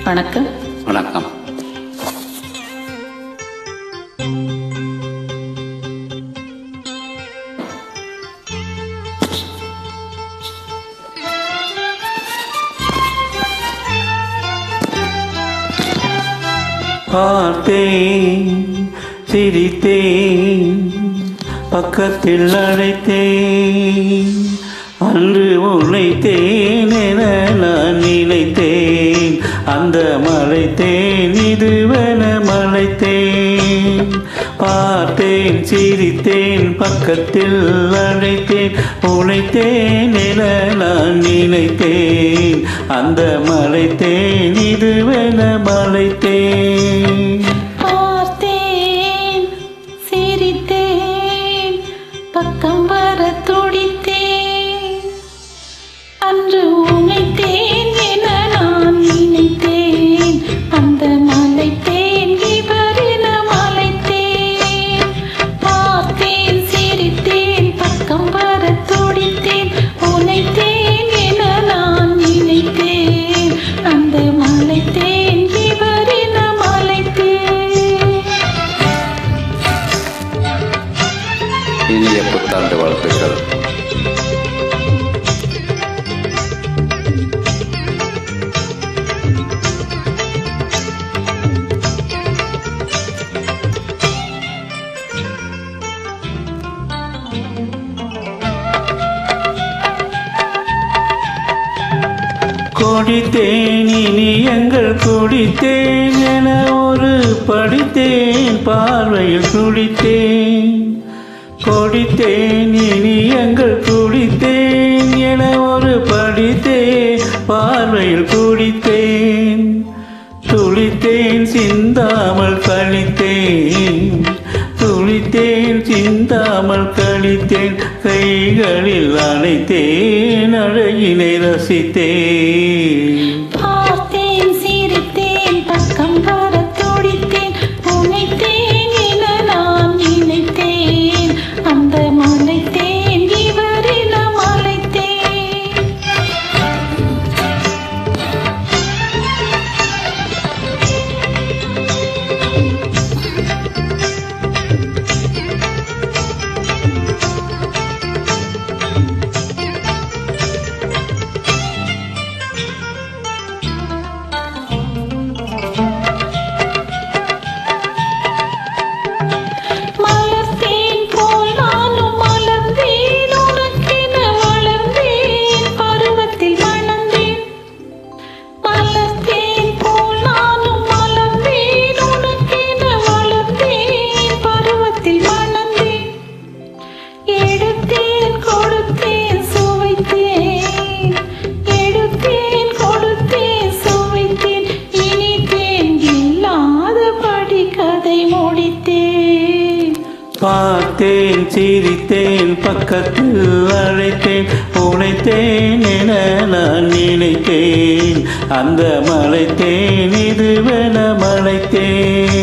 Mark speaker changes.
Speaker 1: வணக்கம்.
Speaker 2: வணக்கம்.
Speaker 3: பார்த்தேன், சிரித்தேன், பக்கத்தில் அழைத்தேன். அன்று உழைத்தேன் என நான் நினைத்தேன். அந்த மலைத்தேன் இதுவென மலைத்தேன். பார்த்தேன், சிரித்தேன், பக்கத்தில் அழைத்தேன். உழைத்தேன் என நான் நினைத்தேன். அந்த மலைத்தேன் இதுவென மலைத்தேன்.
Speaker 1: பார்த்தேன், சிரித்தேன், பக்கம் வர துடித்தேன். அன்று உழைத்தேன் என நான் நினைத்தேன். அந்த மலைத்தேன் இவரென மலைத்தேன். பார்த்தேன், சிரித்தேன், பக்கம் வர துடித்தேன். உழைத்தேன் என நான் நினைத்தேன். அந்த மலைத்தேன் இவரென மலைத்தேன்.
Speaker 2: இனிய புத்தாண்டு வாழ்த்துக்கள்.
Speaker 3: கொடித்தேன் இனி எங்கள் குடித்தேன் என ஒரு படித்தேன், பார்வையில் துடித்தேன். கொடித்தேன் இனி எங்கள் குடித்தேன் என ஒரு படித்தேன், பார்வையில் குடித்தேன். துளித்தேன், சிந்தாமல் கழித்தேன். துளித்தேன், சிந்தாமல் கழித்தேன். கைகளில் அணைத்தேன், அழகினை ரசித்தேன்.
Speaker 1: பார்த்தேன், சிரித்தேன், பக்கம் வர துடித்தேன். உழைத்தேன் என நான் நினைத்தேன். அந்த மலைத்தேன் இவரென மலைத்தேன். மலர்த்தேன் போல் நானும் மலர்ந்தேன். உனக்கென வளர்ந்தேன், பருவத்தில் மணந்தேன். மலர்த்தேன் போல் நானும் மலர்ந்தேன். உனக்கென வளர்ந்தேன், பருவத்தில் மணந்தேன். எடுத்தேன், கொடுத்தேன், சுவைத்தேன். எடுத்தேன், கொடுத்தேன், சுவைத்தேன். இனித்தேன், இல்லாதபடி கதை முடித்தேன்.
Speaker 3: பார்த்தேன், சிரித்தேன், பக்கத்தில் அழைத்தேன். உழைத்தேன் என நான் நினைத்தேன். அந்த மலைத்தேன் இதுவென மலைத்தேன்.